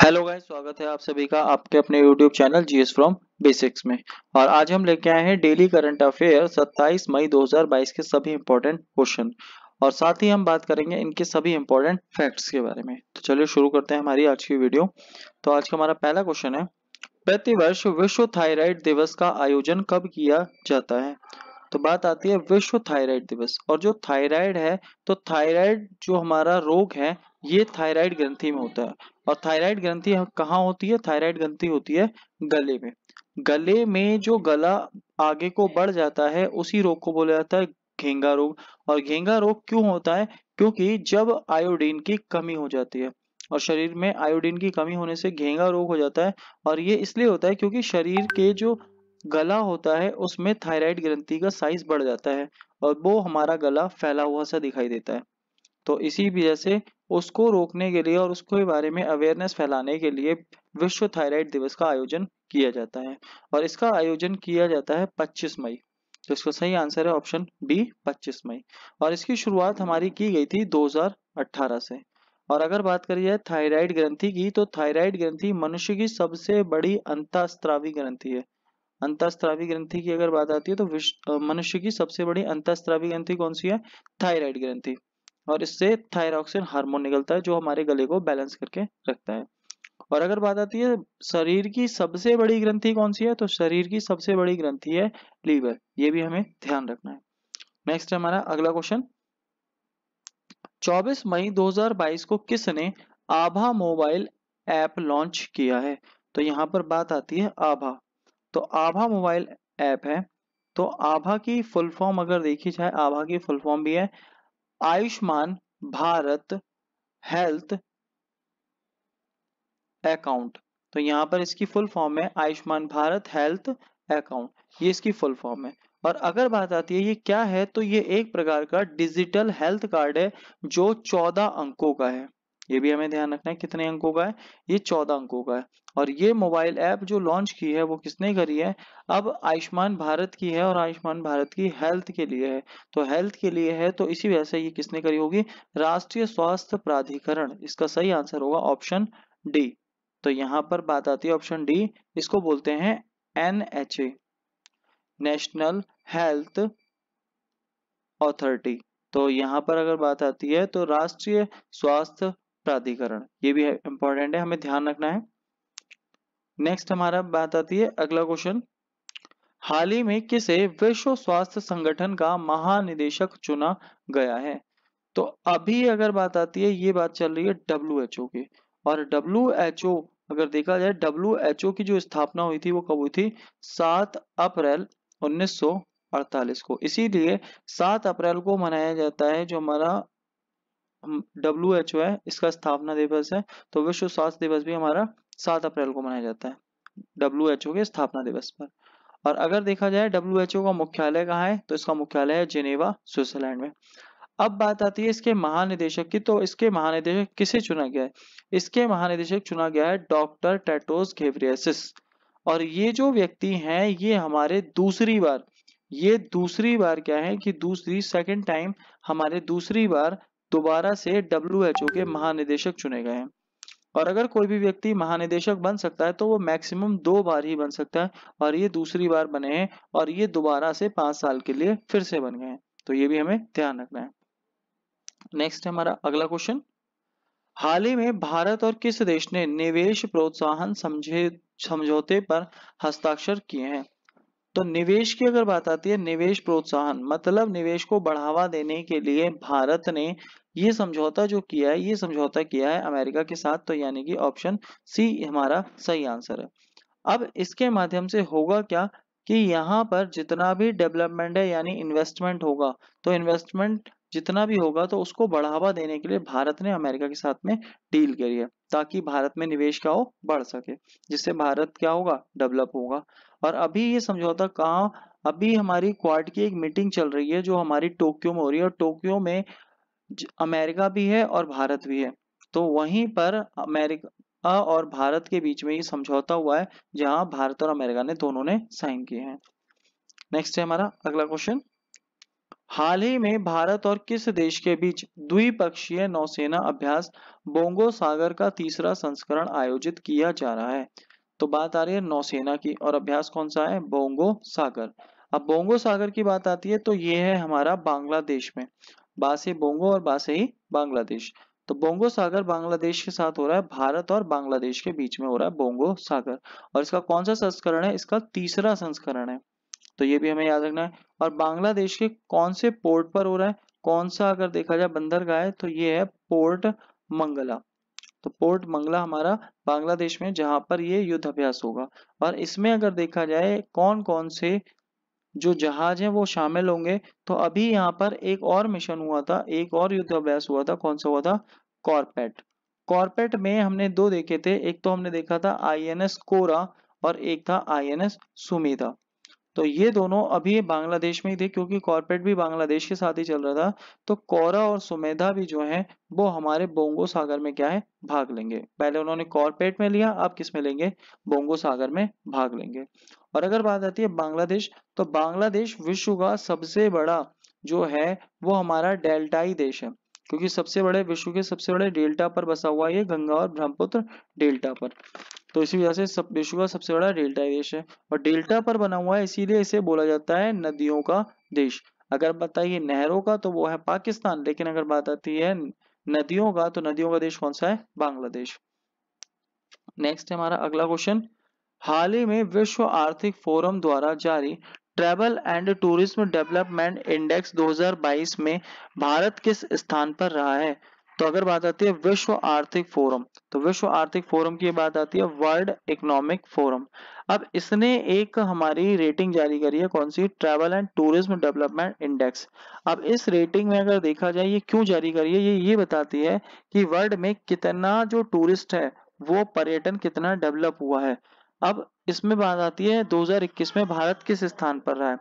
Hello guys, स्वागत है आप सभी का आपके अपने YouTube channel GS from basics में। और आज हम लेके आए हैं डेली करंट अफेयर 27 मई 2022 के सभी इंपॉर्टेंट क्वेश्चन और साथ ही हम बात करेंगे इनके सभी इंपॉर्टेंट फैक्ट्स के बारे में। तो चलिए शुरू करते हैं हमारी आज की वीडियो। तो आज का हमारा पहला क्वेश्चन है, प्रतिवर्ष विश्व थायराइड दिवस का आयोजन कब किया जाता है? तो बात आती है विश्व थायराइड दिवस। और जो थायराइड है, तो थायराइड जो हमारा रोग है ये थायराइड ग्रंथि में होता है। और थायराइड ग्रंथि कहाँ होती है? थायराइड ग्रंथि होती है गले में। गले में जो गला आगे को बढ़ जाता है उसी रोग को बोला जाता है घेंगा रोग। और घेंगा रोग क्यों होता है? क्योंकि जब आयोडीन की कमी हो जाती है और शरीर में आयोडीन की कमी होने से घेंगा रोग हो जाता है। और ये इसलिए होता है क्योंकि शरीर के जो गला होता है उसमें थायराइड ग्रंथि का साइज बढ़ जाता है और वो हमारा गला फैला हुआ सा दिखाई देता है। तो इसी वजह से उसको रोकने के लिए और उसके बारे में अवेयरनेस फैलाने के लिए विश्व थायराइड दिवस का आयोजन किया जाता है। और इसका आयोजन किया जाता है 25 मई। तो इसका सही आंसर है ऑप्शन बी, 25 मई। और इसकी शुरुआत हमारी की गई थी 2018 से। और अगर बात करी जाए थायराइड ग्रंथि की, तो थायराइड ग्रंथि मनुष्य की सबसे बड़ी अंतःस्रावी ग्रंथि है। अंतःस्रावी ग्रंथि की अगर बात आती है तो मनुष्य की सबसे बड़ी अंतःस्रावी ग्रंथि कौन सी है? थायराइड ग्रंथि। और इससे थायरॉक्सिन हार्मोन निकलता है जो हमारे गले को बैलेंस करके रखता है। और अगर बात आती है शरीर की सबसे बड़ी ग्रंथि कौन सी है, तो शरीर की सबसे बड़ी ग्रंथि है लीवर। ये भी हमें ध्यान रखना है। नेक्स्ट है हमारा अगला क्वेश्चन, 24 मई 2022 को किसने आभा मोबाइल ऐप लॉन्च किया है? तो यहाँ पर बात आती है आभा। तो आभा मोबाइल ऐप है। तो आभा की फुल फॉर्म अगर देखी जाए, आभा की फुल फॉर्म भी है आयुष्मान भारत हेल्थ अकाउंट। तो यहाँ पर इसकी फुल फॉर्म है आयुष्मान भारत हेल्थ अकाउंट, ये इसकी फुल फॉर्म है। और अगर बात आती है ये क्या है, तो ये एक प्रकार का डिजिटल हेल्थ कार्ड है जो 14 अंकों का है। ये भी हमें ध्यान रखना है कितने अंकों का है, ये 14 अंकों का है। और ये मोबाइल ऐप जो लॉन्च की है वो किसने करी है? अब आयुष्मान भारत की है और आयुष्मान भारत की हेल्थ के लिए है। तो हेल्थ के लिए है तो इसी वजह से ये किसने करी होगी? राष्ट्रीय स्वास्थ्य प्राधिकरण। इसका सही आंसर होगा ऑप्शन डी। तो यहाँ पर बात आती है ऑप्शन डी, इसको बोलते हैं NHA, नेशनल हेल्थ अथॉरिटी। तो यहाँ पर अगर बात आती है तो राष्ट्रीय स्वास्थ्य प्राधिकरण, ये भी इंपॉर्टेंट है, हमें ध्यान रखना है। नेक्स्ट हमारा बात आती है अगला क्वेश्चन, हाल ही में किसे विश्व स्वास्थ्य संगठन का महानिदेशक चुना गया है? तो अभी अगर बात आती है, ये बात चल रही है WHO की। और WHO अगर देखा जाए, WHO की जो स्थापना हुई थी वो कब हुई थी? 7 अप्रैल 1948 को। इसीलिए 7 अप्रैल को मनाया जाता है जो हमारा WHO है, इसका स्थापना दिवस है। तो विश्व स्वास्थ्य दिवस भी हमारा 7 अप्रैल को मनाया जाता है WHO के स्थापना दिवस पर। और अगर देखा जाए WHO का मुख्यालय कहाँ है, तो इसका मुख्यालय है जिनेवा, स्विट्जरलैंड में। अब बात आती है इसके महानिदेशक की। तो इसके महानिदेशक किसे चुना गया है? इसके महानिदेशक चुना गया है डॉक्टर टेड्रोस घेब्रेयेसस। और ये जो व्यक्ति हैं ये हमारे दूसरी बार क्या है कि दूसरी सेकंड टाइम हमारे दूसरी बार दोबारा से WHO के महानिदेशक चुने गए हैं। और अगर कोई भी व्यक्ति महानिदेशक बन सकता है तो वो मैक्सिमम 2 बार ही बन सकता है। और ये दूसरी बार बने हैं और ये दोबारा से 5 साल के लिए फिर से बन गए हैं। तो ये भी हमें ध्यान रखना है। नेक्स्ट है हमारा अगला क्वेश्चन, हाल ही में भारत और किस देश ने निवेश प्रोत्साहन समझौते पर हस्ताक्षर किए हैं? तो निवेश की अगर बात आती है, निवेश प्रोत्साहन मतलब निवेश को बढ़ावा देने के लिए भारत ने ये समझौता जो किया है, ये समझौता किया है अमेरिका के साथ। तो यानी कि ऑप्शन सी हमारा सही आंसर है। अब इसके माध्यम से होगा क्या कि यहाँ पर जितना भी डेवलपमेंट है यानी इन्वेस्टमेंट होगा, तो इन्वेस्टमेंट जितना भी होगा तो उसको बढ़ावा देने के लिए भारत ने अमेरिका के साथ में डील करी है ताकि भारत में निवेश क्या हो, बढ़ सके, जिससे भारत क्या होगा, डेवलप होगा। और अभी ये समझौता कहाँ, अभी हमारी क्वाड की एक मीटिंग चल रही है जो हमारी टोक्यो में हो रही है। और टोक्यो में अमेरिका भी है और भारत भी है। तो वहीं पर अमेरिका और भारत के बीच में ये समझौता हुआ है जहां भारत और अमेरिका ने दोनों ने साइन किए हैं। नेक्स्ट है हमारा अगला क्वेश्चन, हाल ही में भारत और किस देश के बीच द्विपक्षीय नौसेना अभ्यास बोंगो सागर का तीसरा संस्करण आयोजित किया जा रहा है? तो बात आ रही है नौसेना की, और अभ्यास कौन सा है? बोंगो सागर। अब बोंगो सागर की बात आती है तो ये है हमारा बांग्लादेश में। बा से बोंगो और बा से ही बांग्लादेश। तो बोंगो सागर बांग्लादेश के साथ हो रहा है, भारत और बांग्लादेश के बीच में हो रहा है बोंगो सागर। और इसका कौन सा संस्करण है? इसका तीसरा संस्करण है। तो ये भी हमें याद रखना है। और बांग्लादेश के कौन से पोर्ट पर हो रहा है? कौन सा अगर देखा जाए बंदरगाह है तो ये है पोर्ट मंगला। तो पोर्ट मंगला हमारा बांग्लादेश में, जहां पर ये युद्ध अभ्यास होगा। और इसमें अगर देखा जाए कौन कौन से जो जहाज हैं वो शामिल होंगे, तो अभी यहाँ पर एक और मिशन हुआ था, एक और युद्ध अभ्यास हुआ था। कौन सा हुआ था? कॉर्पेट। कॉर्पेट में हमने दो देखे थे, एक तो हमने देखा था आईएनएस कोरा और एक था आईएनएस सुमेधा। तो ये दोनों अभी बांग्लादेश में ही थे, क्योंकि कॉर्पेट भी बांग्लादेश के साथ ही चल रहा था। तो कोरा और सुमेधा भी जो है वो हमारे बोंगो सागर में क्या है? भाग लेंगे। पहले उन्होंने कॉर्पेट में लिया, अब किस में लेंगे? बोंगो सागर में भाग लेंगे। और अगर बात आती है बांग्लादेश, तो बांग्लादेश विश्व का सबसे बड़ा जो है वो हमारा डेल्टाई देश है, क्योंकि सबसे बड़े विश्व के सबसे बड़े डेल्टा पर बसा हुआ है ये, गंगा और ब्रह्मपुत्र डेल्टा पर। तो इसी वजह से सब विश्व का सबसे बड़ा डेल्टा देश है, और डेल्टा पर बना हुआ है इसीलिए इसे बोला जाता है नदियों का देश। अगर बताइए नहरों का तो वो है पाकिस्तान, लेकिन अगर बात आती है नदियों का तो नदियों का देश कौन सा है? बांग्लादेश। नेक्स्ट है हमारा अगला क्वेश्चन। हाल ही में विश्व आर्थिक फोरम द्वारा जारी travel and tourism development index 2022 में भारत किस स्थान पर रहा है? तो अगर बात आती है विश्व आर्थिक फोरम, तो विश्व आर्थिक फोरम की बात आती है वर्ल्ड इकोनॉमिक फोरम। अब इसने एक हमारी रेटिंग जारी करी है, कौन सी? Travel and tourism development index. अब इस रेटिंग में अगर देखा जाए ये क्यों जारी करी है, ये बताती है कि वर्ल्ड में कितना जो टूरिस्ट है वो पर्यटन कितना डेवलप हुआ है। अब इसमें बात आती है 2021 में भारत किस स्थान पर रहा है?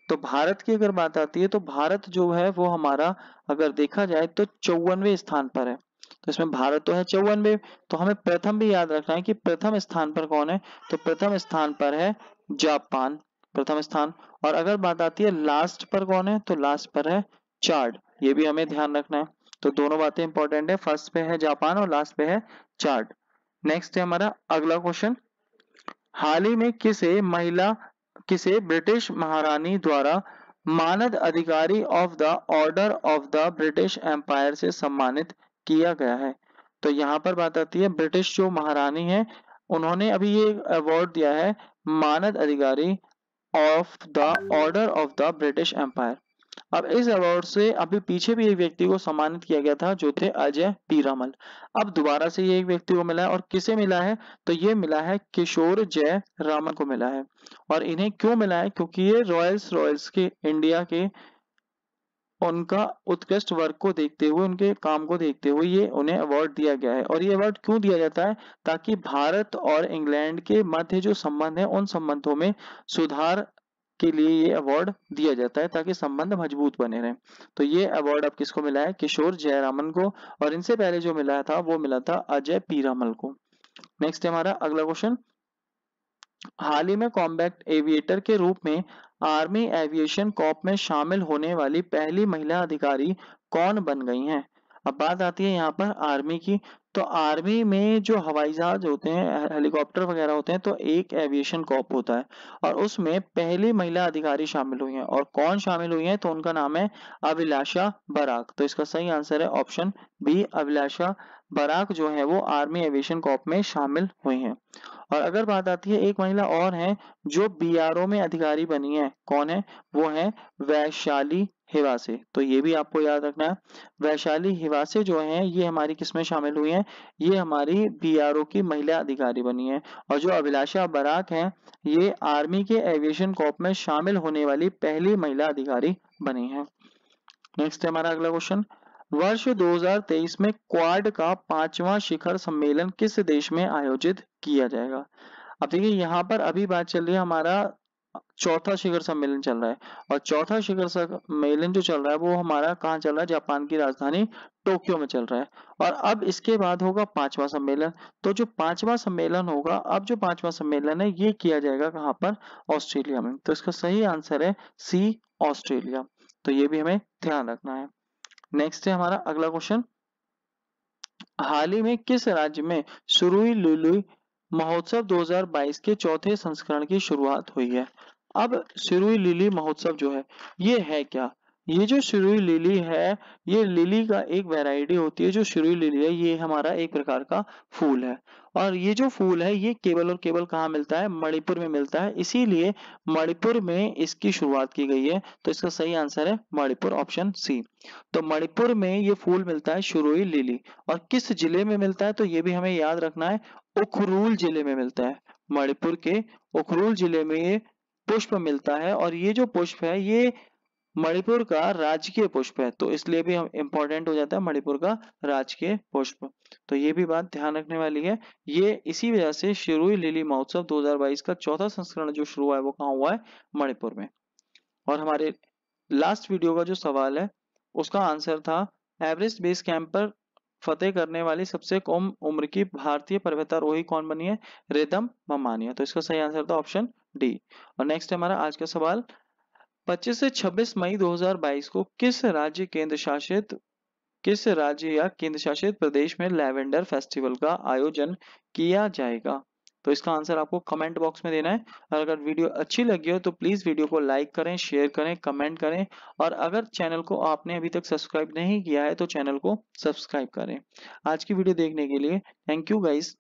तो भारत की अगर बात आती है तो भारत जो है वो हमारा अगर देखा जाए तो 54वें स्थान पर है। तो इसमें भारत तो है 54वें, तो हमें प्रथम भी याद रखना है कि प्रथम स्थान पर कौन है? तो प्रथम स्थान पर है जापान, प्रथम स्थान। और अगर बात आती है लास्ट पर कौन है? तो लास्ट पर है चाड। ये भी हमें ध्यान रखना है। तो दोनों बातें इंपॉर्टेंट है, फर्स्ट पे है जापान और लास्ट पे है चाड। नेक्स्ट है हमारा अगला क्वेश्चन। हाल ही में किसे ब्रिटिश महारानी द्वारा मानद अधिकारी of the Order of the British Empire से सम्मानित किया गया है? तो यहाँ पर बात आती है ब्रिटिश जो महारानी है उन्होंने अभी ये अवार्ड दिया है, मानद अधिकारी of the Order of the British Empire. अब इस अवार्ड से अभी पीछे भी एक व्यक्ति को सम्मानित किया गया था जो थे अजय पीरामल। अब दोबारा से ये एक व्यक्ति को मिला है, और किसे मिला है? तो ये मिला है किशोर जय रामन को मिला है। और इन्हें क्यों मिला है? क्योंकि ये रॉयल्स के इंडिया के उनका उत्कृष्ट वर्क को देखते हुए, उनके काम को देखते हुए ये उन्हें अवार्ड दिया गया है। और ये अवार्ड क्यों दिया जाता है? ताकि भारत और इंग्लैंड के मध्य जो संबंध है उन संबंधों में सुधार के लिए ये अवार्ड दिया जाता है, ताकि संबंध मजबूत बने रहे। तो ये अवार्ड अब किसको मिला है? किशोर जयरामन को। और इनसे पहले जो मिला था वो मिला था अजय पीरामल को। नेक्स्ट है हमारा अगला क्वेश्चन। हाल ही में कॉम्बैट एविएटर के रूप में आर्मी एविएशन कॉर्प में शामिल होने वाली पहली महिला अधिकारी कौन बन गई हैं? अब बात आती है यहाँ पर आर्मी की। तो आर्मी में जो हवाई जहाज होते हैं, हेलीकॉप्टर वगैरह होते हैं, तो एक एविएशन कॉर्प होता है, और उसमें पहली महिला अधिकारी शामिल हुई हैं। और कौन शामिल हुई हैं? तो उनका नाम है अभिलाषा बराक। तो इसका सही आंसर है ऑप्शन बी, अभिलाषा बराक जो है वो आर्मी एविएशन कॉर्प में शामिल हुई हैं। और अगर बात आती है एक महिला और है जो बीआरओ में अधिकारी बनी है, कौन है? वो है वैशाली हिवासे। तो ये भी आपको याद रखना है। वैशाली हिवासे जो है ये हमारी किसमें शामिल हुई है? ये हमारी बीआरओ की महिला अधिकारी बनी है। और जो अभिलाषा बराक है ये आर्मी के एविएशन कॉर्प में शामिल होने वाली पहली महिला अधिकारी बनी है। नेक्स्ट है हमारा अगला क्वेश्चन। वर्ष 2023 में क्वाड का 5वां शिखर सम्मेलन किस देश में आयोजित किया जाएगा? अब देखिए यहाँ पर अभी बात चल रही है, हमारा चौथा शिखर सम्मेलन चल रहा है। और चौथा शिखर सम्मेलन जो चल रहा है वो हमारा कहाँ चल रहा है? जापान की राजधानी टोक्यो में चल रहा है। और अब इसके बाद होगा 5वां सम्मेलन। तो जो 5वां सम्मेलन होगा, अब जो 5वां सम्मेलन है ये किया जाएगा कहाँ पर? ऑस्ट्रेलिया में। तो इसका सही आंसर है सी, ऑस्ट्रेलिया। तो ये भी हमें ध्यान रखना है। नेक्स्ट है हमारा अगला क्वेश्चन, हाल ही में किस राज्य में सुरुई लुलुई महोत्सव 2022 के चौथे संस्करण की शुरुआत हुई है? अब सिरुई लिली महोत्सव जो है ये है क्या? ये जो सिरुई लिली है, ये लिली का एक वैरायटी होती है। जो सिरुई लिली है ये हमारा एक प्रकार का फूल है, और ये जो फूल है ये केवल और केवल कहाँ मिलता है? मणिपुर में मिलता है। इसीलिए मणिपुर में इसकी शुरुआत की गई है। तो इसका सही आंसर है मणिपुर, ऑप्शन सी। तो मणिपुर में ये फूल मिलता है सिरुई लिली। और किस जिले में मिलता है? तो ये भी हमें याद रखना है, उखरुल जिले में मिलता है। मणिपुर के उखरुल जिले में ये पुष्प मिलता है, और ये जो पुष्प है ये मणिपुर का राजकीय पुष्प है। तो इसलिए भी हम इंपॉर्टेंट हो जाता है मणिपुर का राजकीय पुष्प। तो ये भी बात ध्यान रखने वाली है। ये इसी वजह से सिरुई लिली महोत्सव 2022 का चौथा संस्करण जो शुरू हुआ है वो कहाँ हुआ है? मणिपुर में। और हमारे लास्ट वीडियो का जो सवाल है उसका आंसर था, एवरेस्ट बेस कैंप पर फतेह करने वाली सबसे कम उम्र की भारतीय पर्वतारोही कौन बनी है? रिदम ममानिया। तो इसका सही आंसर था ऑप्शन डी। और नेक्स्ट हमारा आज का सवाल, 25 से 26 मई 2022 को किस राज्य या केंद्र शासित प्रदेश में लैवेंडर फेस्टिवल का आयोजन किया जाएगा? तो इसका आंसर आपको कमेंट बॉक्स में देना है। और अगर वीडियो अच्छी लगी हो तो प्लीज वीडियो को लाइक करें, शेयर करें, कमेंट करें, और अगर चैनल को आपने अभी तक सब्सक्राइब नहीं किया है तो चैनल को सब्सक्राइब करें। आज की वीडियो देखने के लिए थैंक यू गाइस।